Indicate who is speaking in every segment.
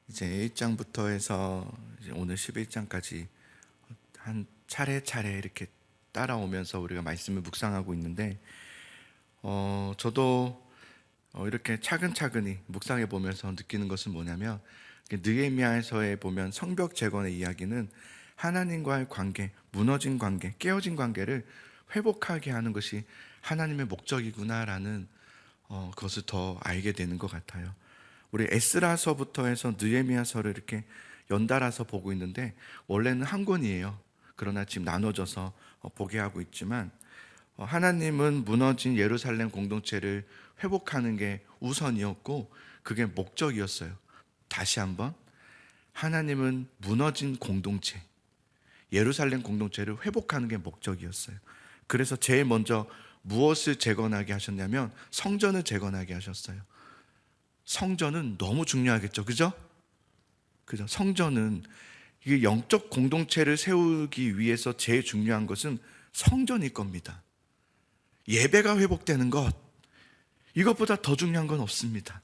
Speaker 1: 이제 1장부터 해서 이제 오늘 11장까지 한 차례차례 이렇게 따라오면서 우리가 말씀을 묵상하고 있는데, 저도 이렇게 차근차근히 묵상해 보면서 느끼는 것은 뭐냐면, 느헤미야서에 보면 성벽 재건의 이야기는 하나님과의 관계, 무너진 관계, 깨어진 관계를 회복하게 하는 것이 하나님의 목적이구나라는 그것을 더 알게 되는 것 같아요. 우리 에스라서부터 해서 느헤미야서를 이렇게 연달아서 보고 있는데, 원래는 한 권이에요. 그러나 지금 나눠져서 보게 하고 있지만, 하나님은 무너진 예루살렘 공동체를 회복하는 게 우선이었고 그게 목적이었어요. 다시 한번, 하나님은 무너진 공동체, 예루살렘 공동체를 회복하는 게 목적이었어요. 그래서 제일 먼저 무엇을 재건하게 하셨냐면 성전을 재건하게 하셨어요. 성전은 너무 중요하겠죠, 그죠? 성전은 이게 영적 공동체를 세우기 위해서 제일 중요한 것은 성전일 겁니다. 예배가 회복되는 것, 이것보다 더 중요한 건 없습니다.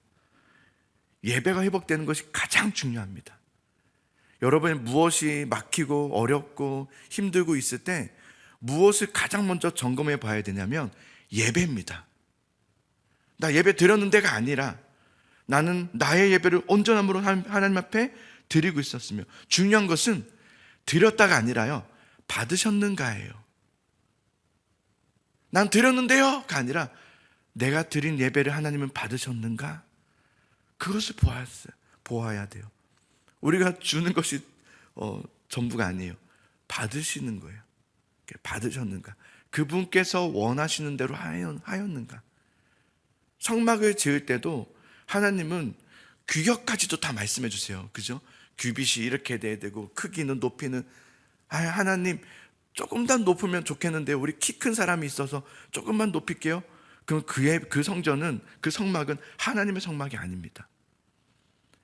Speaker 1: 예배가 회복되는 것이 가장 중요합니다. 여러분이 무엇이 막히고 어렵고 힘들고 있을 때 무엇을 가장 먼저 점검해 봐야 되냐면 예배입니다. 나 예배 드렸는데가 아니라 나는 나의 예배를 온전함으로 하나님 앞에 드리고 있었으며, 중요한 것은 드렸다가 아니라요, 받으셨는가예요. 난 드렸는데요가 아니라 내가 드린 예배를 하나님은 받으셨는가, 그것을 보아야 돼요. 우리가 주는 것이 전부가 아니에요. 받으시는 거예요. 받으셨는가, 그분께서 원하시는 대로 하였는가. 성막을 지을 때도 하나님은 규격까지도 다 말씀해 주세요. 그죠? 규빗이 이렇게 돼야 되고 크기는 높이는, 하나님 조금 더 높으면 좋겠는데 우리 키 큰 사람이 있어서 조금만 높일게요. 그럼 그 성전은, 그 성막은 하나님의 성막이 아닙니다.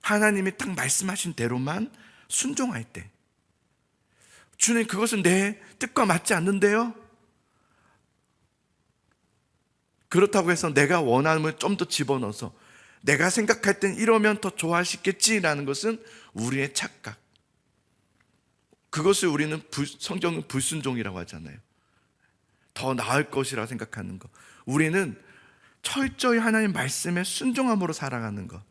Speaker 1: 하나님이 딱 말씀하신 대로만 순종할 때, 주님 그것은 내 뜻과 맞지 않는데요, 그렇다고 해서 내가 원함을 좀 더 집어넣어서 내가 생각할 땐 이러면 더 좋아하시겠지라는 것은 우리의 착각. 그것을 우리는 성경은 불순종이라고 하잖아요. 더 나을 것이라 생각하는 것. 우리는 철저히 하나님 말씀에 순종함으로 살아가는 것.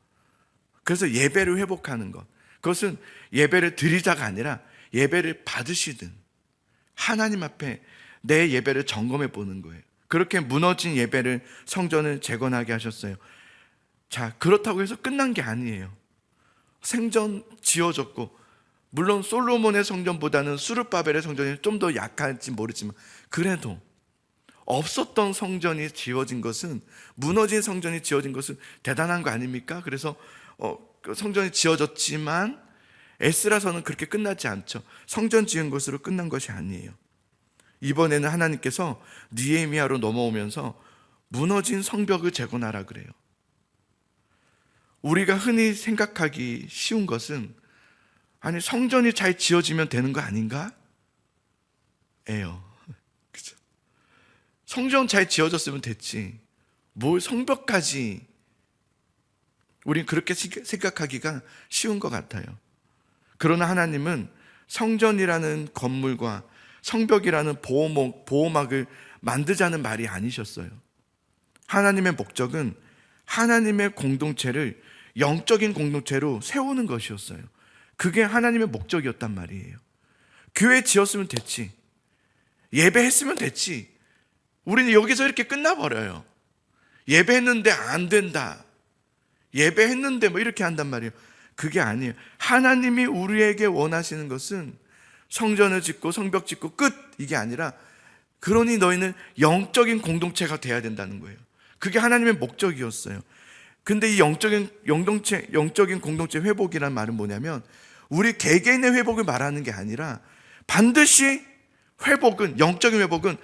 Speaker 1: 그래서 예배를 회복하는 것, 그것은 예배를 드리자가 아니라 예배를 받으시든 하나님 앞에 내 예배를 점검해 보는 거예요. 그렇게 무너진 예배를, 성전을 재건하게 하셨어요. 자, 그렇다고 해서 끝난 게 아니에요. 생전 지어졌고, 물론 솔로몬의 성전보다는 수르바벨의 성전이 좀 더 약할지 모르지만, 그래도 없었던 성전이 지어진 것은, 무너진 성전이 지어진 것은 대단한 거 아닙니까? 그래서 그 성전이 지어졌지만 에스라서는 그렇게 끝나지 않죠. 성전 지은 것으로 끝난 것이 아니에요. 이번에는 하나님께서 느헤미야로 넘어오면서 무너진 성벽을 재건하라 그래요. 우리가 흔히 생각하기 쉬운 것은, 아니 성전이 잘 지어지면 되는 거 아닌가? 예요. 그죠? 성전 잘 지어졌으면 됐지, 뭘 성벽까지. 우린 그렇게 생각하기가 쉬운 것 같아요. 그러나 하나님은 성전이라는 건물과 성벽이라는 보호막을 만들자는 말이 아니셨어요. 하나님의 목적은 하나님의 공동체를 영적인 공동체로 세우는 것이었어요. 그게 하나님의 목적이었단 말이에요. 교회 지었으면 됐지, 예배했으면 됐지, 우리는 여기서 이렇게 끝나버려요. 예배했는데 안 된다, 예배했는데 뭐 이렇게 한단 말이에요. 그게 아니에요. 하나님이 우리에게 원하시는 것은 성전을 짓고 성벽 짓고 끝, 이게 아니라, 그러니 너희는 영적인 공동체가 돼야 된다는 거예요. 그게 하나님의 목적이었어요. 근데 이 영적인 공동체 회복이란 말은 뭐냐면, 우리 개개인의 회복을 말하는 게 아니라, 반드시 회복은, 영적인 회복은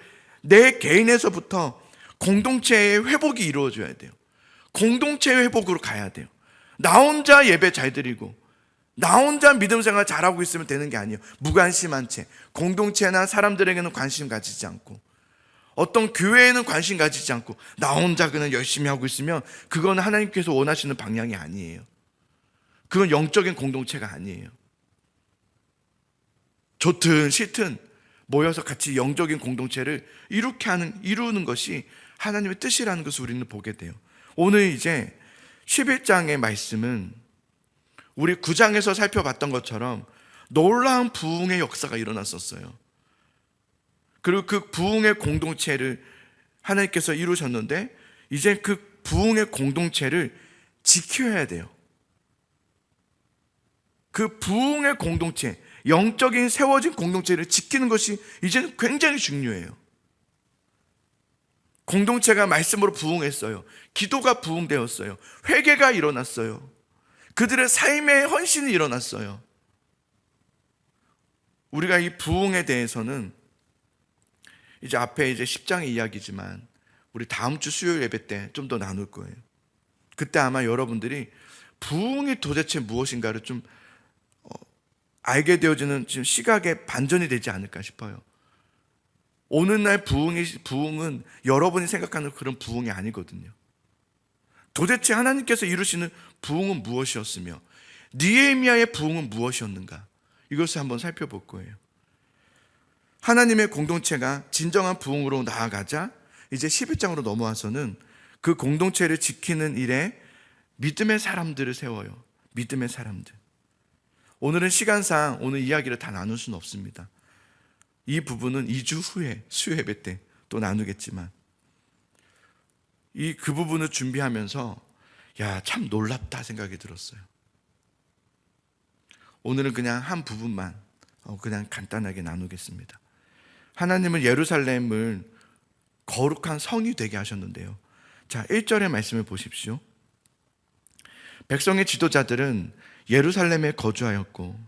Speaker 1: 내 개인에서부터 공동체의 회복이 이루어져야 돼요. 공동체의 회복으로 가야 돼요. 나 혼자 예배 잘 드리고 나 혼자 믿음 생활 잘하고 있으면 되는 게 아니에요. 무관심한 채, 공동체나 사람들에게는 관심 가지지 않고, 어떤 교회에는 관심 가지지 않고 나 혼자 그냥 열심히 하고 있으면 그건 하나님께서 원하시는 방향이 아니에요. 그건 영적인 공동체가 아니에요. 좋든 싫든 모여서 같이 영적인 공동체를 이루는 것이 하나님의 뜻이라는 것을 우리는 보게 돼요. 오늘 이제 11장의 말씀은 우리 9장에서 살펴봤던 것처럼 놀라운 부흥의 역사가 일어났었어요. 그리고 그 부흥의 공동체를 하나님께서 이루셨는데 이제 그 부흥의 공동체를 지켜야 돼요. 그 부흥의 공동체, 영적인 세워진 공동체를 지키는 것이 이제는 굉장히 중요해요. 공동체가 말씀으로 부흥했어요. 기도가 부흥되었어요. 회개가 일어났어요. 그들의 삶의 헌신이 일어났어요. 우리가 이 부흥에 대해서는 이제 앞에 이제 10장의 이야기지만 우리 다음 주 수요일 예배 때 좀 더 나눌 거예요. 그때 아마 여러분들이 부흥이 도대체 무엇인가를 좀 알게 되어지는 지금 시각에 반전이 되지 않을까 싶어요. 오늘날 부흥은 여러분이 생각하는 그런 부흥이 아니거든요. 도대체 하나님께서 이루시는 부흥은 무엇이었으며 느헤미야의 부흥은 무엇이었는가? 이것을 한번 살펴볼 거예요. 하나님의 공동체가 진정한 부흥으로 나아가자 이제 11장으로 넘어와서는 그 공동체를 지키는 일에 믿음의 사람들을 세워요. 믿음의 사람들. 오늘은 시간상 오늘 이야기를 다 나눌 수는 없습니다. 이 부분은 2주 후에 수요 예배 때 또 나누겠지만 그 부분을 준비하면서 참 놀랍다 생각이 들었어요. 오늘은 그냥 한 부분만 그냥 간단하게 나누겠습니다. 하나님은 예루살렘을 거룩한 성이 되게 하셨는데요. 자, 1절의 말씀을 보십시오. 백성의 지도자들은 예루살렘에 거주하였고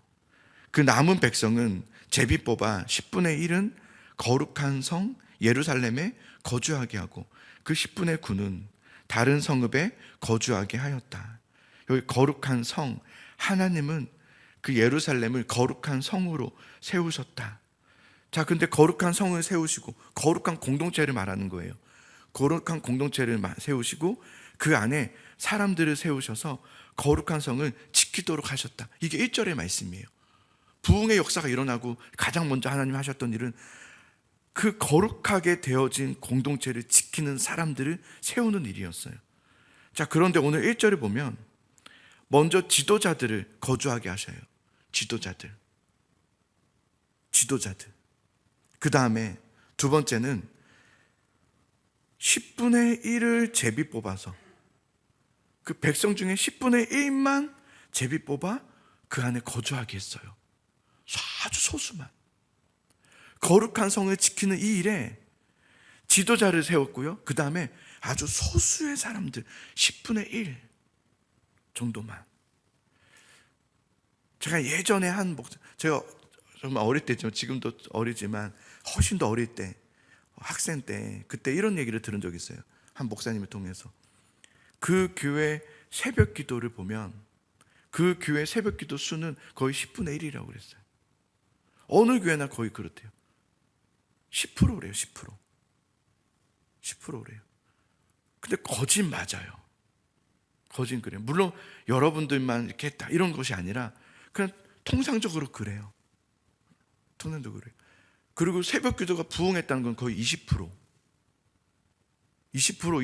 Speaker 1: 그 남은 백성은 제비 뽑아 10분의 1은 거룩한 성 예루살렘에 거주하게 하고 그 10분의 9는 다른 성읍에 거주하게 하였다. 여기 거룩한 성, 하나님은 그 예루살렘을 거룩한 성으로 세우셨다. 자, 근데 거룩한 성을 세우시고 거룩한 공동체를 말하는 거예요. 거룩한 공동체를 세우시고 그 안에 사람들을 세우셔서 거룩한 성을 지키도록 하셨다. 이게 1절의 말씀이에요. 부흥의 역사가 일어나고 가장 먼저 하나님이 하셨던 일은 그 거룩하게 되어진 공동체를 지키는 사람들을 세우는 일이었어요. 자, 그런데 오늘 1절을 보면 먼저 지도자들을 거주하게 하셔요. 지도자들. 그 다음에 두 번째는 10분의 1을 제비 뽑아서 그 백성 중에 10분의 1만 제비 뽑아 그 안에 거주하게 했어요. 아주 소수만. 거룩한 성을 지키는 이 일에 지도자를 세웠고요. 그 다음에 아주 소수의 사람들 10분의 1 정도만. 제가 예전에 제가 정말 어릴 때죠. 지금도 어리지만 훨씬 더 어릴 때 학생 때 그때 이런 얘기를 들은 적이 있어요. 한 목사님을 통해서 그 교회 새벽 기도를 보면 그 교회 새벽 기도 수는 거의 10분의 1이라고 그랬어요. 어느 교회나 거의 그렇대요. 10%래요. 10%래요. 근데 거짓 맞아요. 거짓 그래요. 물론 여러분들만 이렇게 했다 이런 것이 아니라 그냥 통상적으로 그래요. 통상적으로 그래요. 그리고 새벽 기도가 부흥했다는 건 거의 20%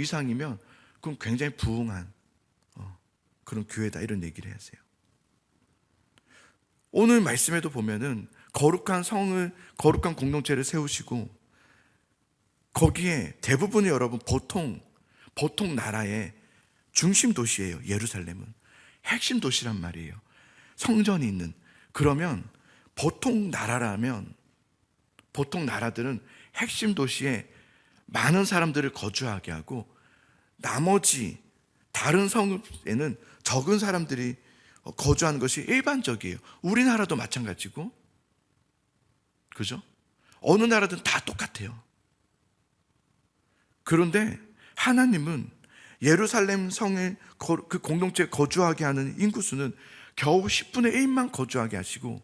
Speaker 1: 이상이면 그건 굉장히 부흥한 그런 교회다 이런 얘기를 하세요. 오늘 말씀에도 보면은 거룩한 공동체를 세우시고 거기에 대부분이 여러분 보통 나라의 중심 도시예요. 예루살렘은 핵심 도시란 말이에요. 성전이 있는. 그러면 보통 나라들은 핵심 도시에 많은 사람들을 거주하게 하고 나머지 다른 성읍에는 적은 사람들이 거주하는 것이 일반적이에요. 우리나라도 마찬가지고, 그죠? 어느 나라든 다 똑같아요. 그런데 하나님은 예루살렘 성의 그 공동체에 거주하게 하는 인구수는 겨우 10분의 1만 거주하게 하시고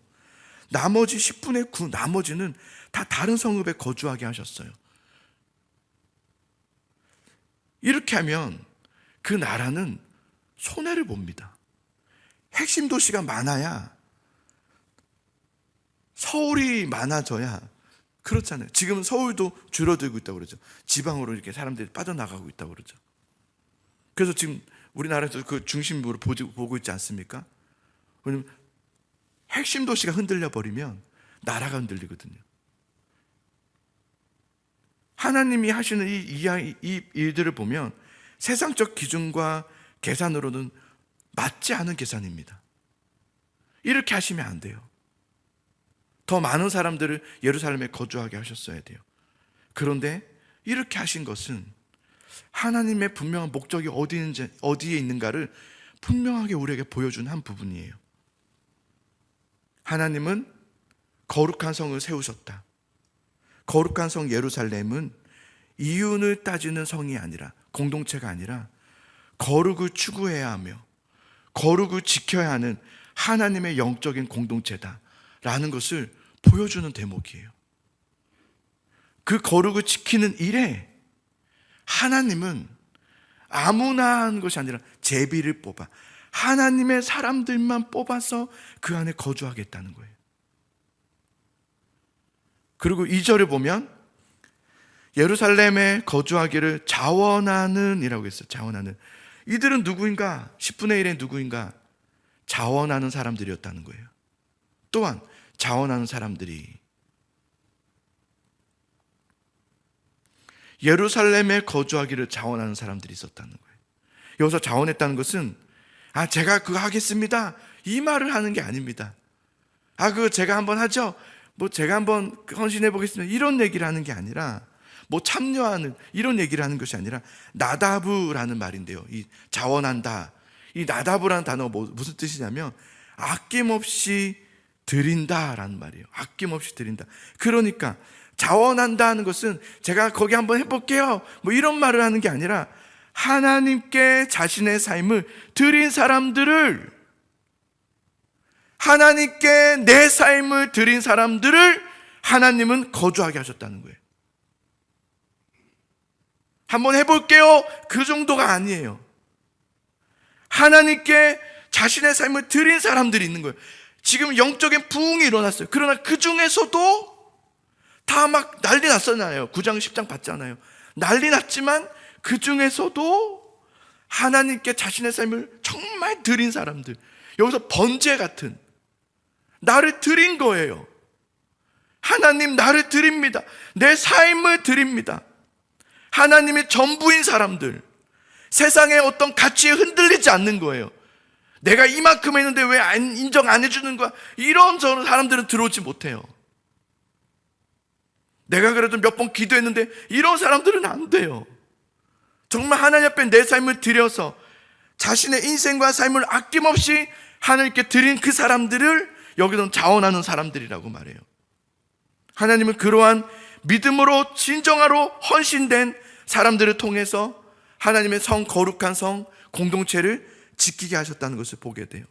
Speaker 1: 나머지 10분의 9 나머지는 다 다른 성읍에 거주하게 하셨어요. 이렇게 하면 그 나라는 손해를 봅니다. 핵심 도시가 많아야, 서울이 많아져야. 그렇잖아요. 지금 서울도 줄어들고 있다고 그러죠. 지방으로 이렇게 사람들이 빠져나가고 있다고 그러죠. 그래서 지금 우리나라에서 그 중심부를 보고 있지 않습니까? 왜냐면 핵심 도시가 흔들려 버리면 나라가 흔들리거든요. 하나님이 하시는 이 일들을 보면 세상적 기준과 계산으로는 맞지 않은 계산입니다. 이렇게 하시면 안 돼요. 더 많은 사람들을 예루살렘에 거주하게 하셨어야 돼요. 그런데 이렇게 하신 것은 하나님의 분명한 목적이 어디에 있는가를 분명하게 우리에게 보여준 한 부분이에요. 하나님은 거룩한 성을 세우셨다. 거룩한 성 예루살렘은 이윤을 따지는 성이 아니라, 공동체가 아니라 거룩을 추구해야 하며 거룩을 지켜야 하는 하나님의 영적인 공동체다라는 것을 보여주는 대목이에요. 그 거룩을 지키는 일에 하나님은 아무나 하는 것이 아니라 제비를 뽑아 하나님의 사람들만 뽑아서 그 안에 거주하겠다는 거예요. 그리고 2절을 보면 예루살렘에 거주하기를 자원하는 이라고 했어요. 자원하는. 이들은 누구인가? 10분의 1의 누구인가? 자원하는 사람들이었다는 거예요. 또한 자원하는 사람들이 예루살렘에 거주하기를 자원하는 사람들이 있었다는 거예요. 여기서 자원했다는 것은 제가 그거 하겠습니다, 이 말을 하는 게 아닙니다. 그거 제가 한번 하죠, 제가 한번 헌신해 보겠습니다, 이런 얘기를 하는 게 아니라, 참여하는 이런 얘기를 하는 것이 아니라 나다브라는 말인데요. 이 자원한다, 이 나다브라는 단어가 무슨 뜻이냐면 아낌없이 드린다라는 말이에요. 아낌없이 드린다. 그러니까 자원한다 하는 것은 제가 거기 한번 해볼게요, 이런 말을 하는 게 아니라 하나님께 자신의 삶을 드린 사람들을, 하나님께 내 삶을 드린 사람들을 하나님은 거주하게 하셨다는 거예요. 한번 해볼게요, 그 정도가 아니에요. 하나님께 자신의 삶을 드린 사람들이 있는 거예요. 지금 영적인 부흥이 일어났어요. 그러나 그 중에서도 다 막 난리 났잖아요. 9장 10장 봤잖아요. 난리 났지만 그 중에서도 하나님께 자신의 삶을 정말 드린 사람들, 여기서 번제 같은, 나를 드린 거예요. 하나님, 나를 드립니다, 내 삶을 드립니다. 하나님의 전부인 사람들, 세상의 어떤 가치에 흔들리지 않는 거예요. 내가 이만큼 했는데 왜 인정 안 해주는 거야, 이런 저런 사람들은 들어오지 못해요. 내가 그래도 몇 번 기도했는데, 이런 사람들은 안 돼요. 정말 하나님 앞에 내 삶을 드려서 자신의 인생과 삶을 아낌없이 하나님께 드린 그 사람들을 여기서는 자원하는 사람들이라고 말해요. 하나님은 그러한 믿음으로 진정하로 헌신된 사람들을 통해서 하나님의 성, 거룩한 성 공동체를 지키게 하셨다는 것을 보게 돼요.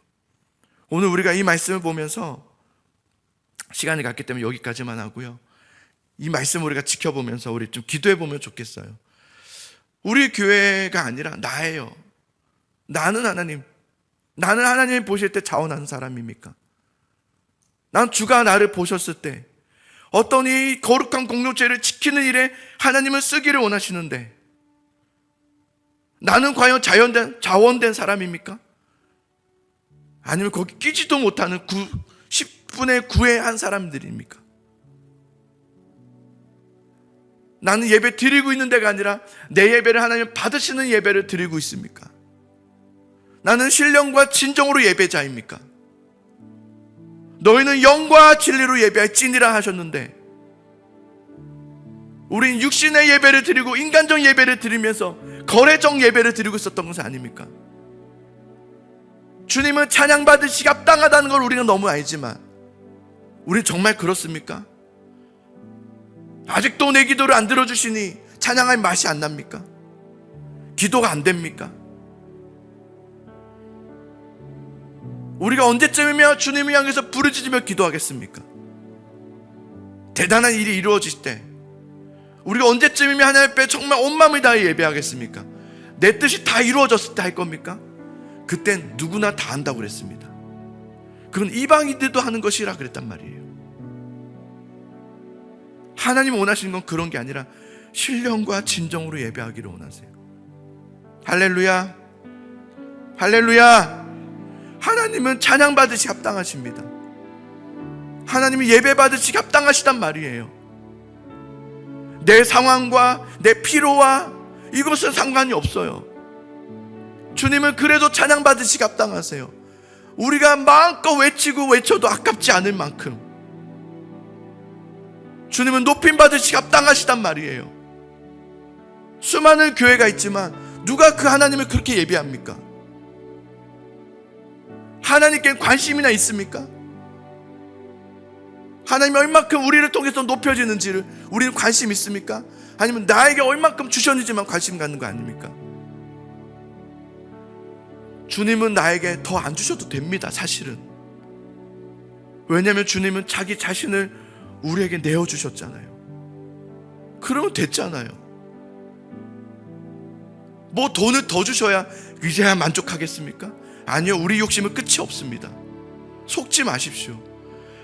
Speaker 1: 오늘 우리가 이 말씀을 보면서, 시간이 갔기 때문에 여기까지만 하고요, 이 말씀을 우리가 지켜보면서 우리 좀 기도해 보면 좋겠어요. 우리 교회가 아니라 나예요. 나는 하나님이 보실 때 자원하는 사람입니까? 난 주가 나를 보셨을 때 어떤 이 거룩한 공동체를 지키는 일에 하나님을 쓰기를 원하시는데, 나는 과연 자원된 사람입니까? 아니면 거기 끼지도 못하는 10분의 9의 한 사람들입니까? 나는 예배 드리고 있는 데가 아니라 내 예배를 하나님 받으시는 예배를 드리고 있습니까? 나는 신령과 진정으로 예배자입니까? 너희는 영과 진리로 예배할지니라 하셨는데, 우린 육신의 예배를 드리고 인간적 예배를 드리면서 거래적 예배를 드리고 있었던 것은 아닙니까? 주님은 찬양받으시기 합당하다는 걸 우리는 너무 알지만, 우린 정말 그렇습니까? 아직도 내 기도를 안 들어주시니 찬양할 맛이 안 납니까? 기도가 안 됩니까? 우리가 언제쯤이면 주님을 향해서 부르짖으며 기도하겠습니까? 대단한 일이 이루어질 때 우리가 언제쯤이면 하나님 앞에 정말 온 마음을 다해 예배하겠습니까? 내 뜻이 다 이루어졌을 때 할 겁니까? 그땐 누구나 다 한다고 그랬습니다. 그건 이방인들도 하는 것이라 그랬단 말이에요. 하나님 원하시는 건 그런 게 아니라 신령과 진정으로 예배하기를 원하세요. 할렐루야, 할렐루야. 하나님은 찬양 받으시 합당하십니다. 하나님이 예배 받으시 합당하시단 말이에요. 내 상황과 내 필요와 이것은 상관이 없어요. 주님은 그래도 찬양 받으시 합당하세요. 우리가 마음껏 외치고 외쳐도 아깝지 않을 만큼 주님은 높임 받으시 합당하시단 말이에요. 수많은 교회가 있지만 누가 그 하나님을 그렇게 예배합니까? 하나님께 관심이나 있습니까? 하나님이 얼만큼 우리를 통해서 높여지는지를 우리는 관심 있습니까? 아니면 나에게 얼만큼 주셨는지만 관심 갖는 거 아닙니까? 주님은 나에게 더 안 주셔도 됩니다, 사실은. 왜냐하면 주님은 자기 자신을 우리에게 내어주셨잖아요. 그러면 됐잖아요. 뭐 돈을 더 주셔야 이제야 만족하겠습니까? 아니요, 우리 욕심은 끝이 없습니다. 속지 마십시오.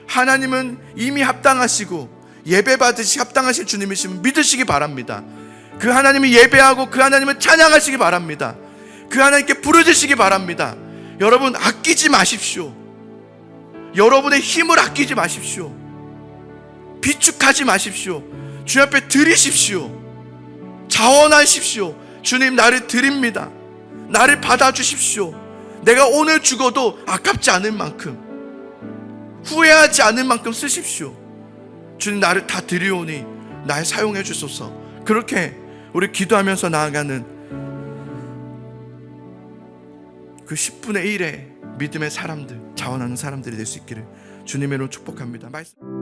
Speaker 1: 하나님은 이미 합당하시고 예배 받으시 합당하신 주님이시면 믿으시기 바랍니다. 그 하나님이 예배하고 그 하나님을 찬양하시기 바랍니다. 그 하나님께 부르짖으시기 바랍니다. 여러분, 아끼지 마십시오. 여러분의 힘을 아끼지 마십시오. 비축하지 마십시오. 주님 앞에 드리십시오. 자원하십시오. 주님, 나를 드립니다. 나를 받아주십시오. 내가 오늘 죽어도 아깝지 않을 만큼, 후회하지 않을 만큼 쓰십시오. 주님, 나를 다 드리오니 날 사용해 주소서. 그렇게 우리 기도하면서 나아가는 그 10분의 1의 믿음의 사람들, 자원하는 사람들이 될 수 있기를 주님의 이름으로 축복합니다. 말씀.